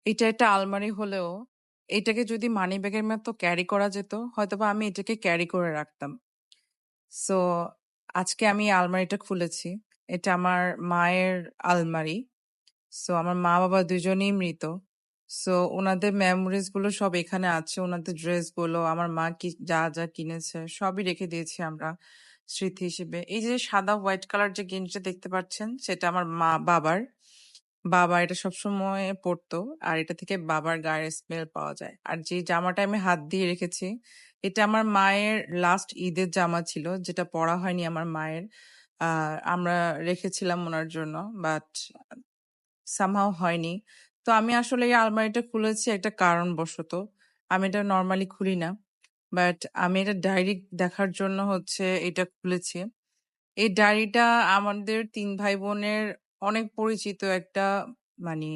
এটা একটা আলমারি হলেও এটাকে যদি মানি ব্যাগের মতো ক্যারি করা যেত, হয়তোবা আমি এটাকে ক্যারি করে রাখতাম। সো আজকে আমি এই আলমারিটা খুলেছি। এটা আমার মায়ের আলমারি। সো আমার মা-বাবা দুজনেই মৃত। সো উনাদের মেমোরিজ গুলো সব এখানে আছে। উনাদের ড্রেস গুলো, আমার মা কি যা যা কিনেছে সবই রেখে দিয়েছি আমরা স্মৃতি হিসেবে। এই যে সাদা হোয়াইট কালার যে গেঞ্জিটা দেখতে পাচ্ছেন, সেটা আমার বাবার। বাবা এটা সবসময় পরতো, আর এটা থেকে বাবার গায়ের স্মেল পাওয়া যায়। আর যে জামাটা আমি হাত দিয়ে রেখেছি, এটা আমার মায়ের লাস্ট ঈদের জামা ছিল, যেটা পরা হয়নি আমার মায়ের। আমরা রেখেছিলাম ওনার জন্য, বাট সামহাও হয়নি। তো আমি আসলে এই আলমারিটা খুলেছি একটা কারণবশত। আমি এটা নরমালি খুলি না, বাট আমি এটা ডায়েরি দেখার জন্য হচ্ছে এটা খুলেছি। এই ডায়েরিটা আমাদের ৩ ভাই বোনের অনেক পরিচিত একটা মানে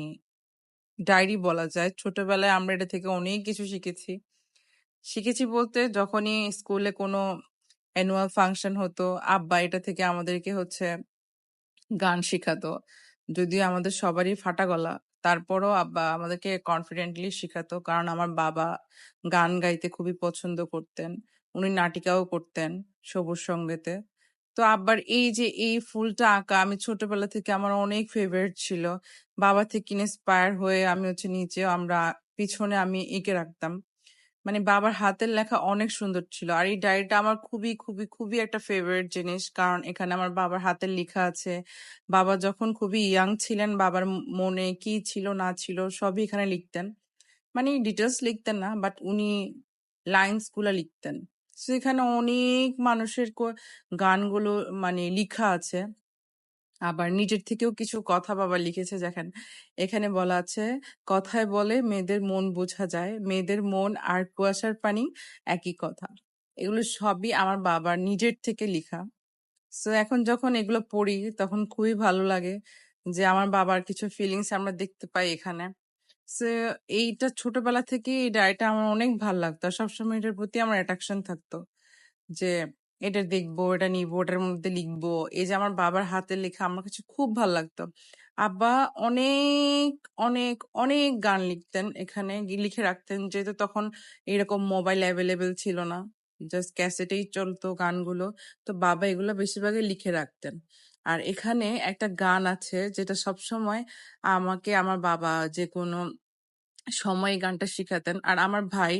ডায়েরি বলা যায়। ছোটবেলায় আমরা এটা থেকে অনেক কিছু শিখেছি। শিখেছি বলতে, যখনই স্কুলে কোনো অ্যানুয়াল ফাংশন হতো, আব্বা এটা থেকে আমাদেরকে হচ্ছে গান শিখাতো। যদিও আমাদের সবারই ফাটা গলা, তারপরও আব্বা আমাদেরকে কনফিডেন্টলি শিখাতো। কারণ আমার বাবা গান গাইতে খুবই পছন্দ করতেন। উনি নাটিকাও করতেন সবুজ সঙ্গীতে। তো আব্বার এই যে এই ফুলটা আঁকা আমি ছোটবেলা থেকে আমার অনেক ফেভারিট ছিল। বাবা থেকে ইন্সপায়ার হয়ে আমি হচ্ছে নিচে আমরা পিছনে আমি এঁকে রাখতাম। মানে বাবার হাতের লেখা অনেক সুন্দর ছিল। আর এই ডায়েরিটা আমার খুবই খুবই খুবই একটা ফেভারিট জিনিস, কারণ এখানে আমার বাবার হাতের লেখা আছে। বাবা যখন খুবই ইয়াং ছিলেন, বাবার মনে কি ছিল না ছিল সবই এখানে লিখতেন। মানে ডিটেলস লিখতেন না, বাট উনি লাইন্স গুলা লিখতেন। সেখানে অনেক মানুষের গানগুলো মানে লিখা আছে। আবার নিজের থেকেও কিছু কথা বাবা লিখেছে। দেখেন, এখানে বলা আছে, কথায় বলে মেয়েদের মন বোঝা যায়, মেয়েদের মন আর কুয়াশার পানি একই কথা। এগুলো সবই আমার বাবার নিজের থেকে লিখা। সো এখন যখন এগুলো পড়ি তখন খুবই ভালো লাগে যে আমার বাবার কিছু ফিলিংস আমরা দেখতে পাই এখানে। সো এইটা ছোটবেলা থেকে এই ডায়েরিটা আমার অনেক ভালো লাগতো। আর সবসময় এটার প্রতি আমার অ্যাট্রাকশন থাকতো যে এটা দেখবো, এটা নিবো, ওটার মধ্যে লিখবো। এই যে আমার বাবার হাতের লেখা আমার কাছে খুব ভালো লাগতো। আব্বা অনেক অনেক অনেক গান লিখতেন, এখানে লিখে রাখতেন। যেহেতু তখন এরকম মোবাইল অ্যাভেলেবেল ছিল না, জাস্ট ক্যাসেটেই চলতো গানগুলো। তো বাবা এগুলো বেশিরভাগই লিখে রাখতেন। আর এখানে একটা গান আছে যেটা সবসময় আমাকে আমার বাবা যে কোনো সময় এই গানটা শিখাতেন। আর আমার ভাই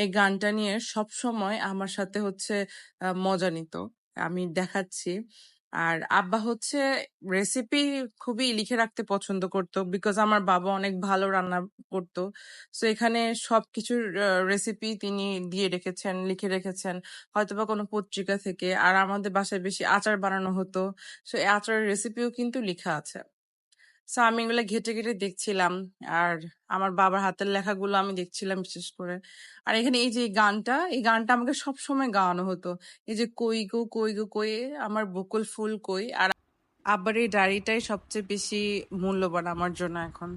এই গানটা নিয়ে সবসময় আমার সাথে হচ্ছে মজা নিত। আমি দেখাচ্ছি। আর আব্বা হচ্ছে রেসিপি খুবই লিখে রাখতে পছন্দ করতো, বিকজ আমার বাবা অনেক ভালো রান্না করতো। সো এখানে সবকিছুর রেসিপি তিনি দিয়ে রেখেছেন, লিখে রেখেছেন, হয়তোবা কোনো পত্রিকা থেকে। আর আমাদের বাসায় বেশি আচার বানানো হতো, সো এই আচারের রেসিপিও কিন্তু লিখা আছে। সো আমি এগুলা ঘেটে ঘেটে দেখছিলাম। আর আমার বাবার হাতের লেখাগুলো আমি দেখছিলাম বিশেষ করে। আর এখানে এই যে এই গানটা, এই গানটা আমাকে সবসময় গাওয়ানো হতো। এই যে কই গো কই, আমার বকুল ফুল কই। আর আব্বার এই ডায়েরিটাই সবচেয়ে বেশি মূল্যবান আমার জন্য এখন।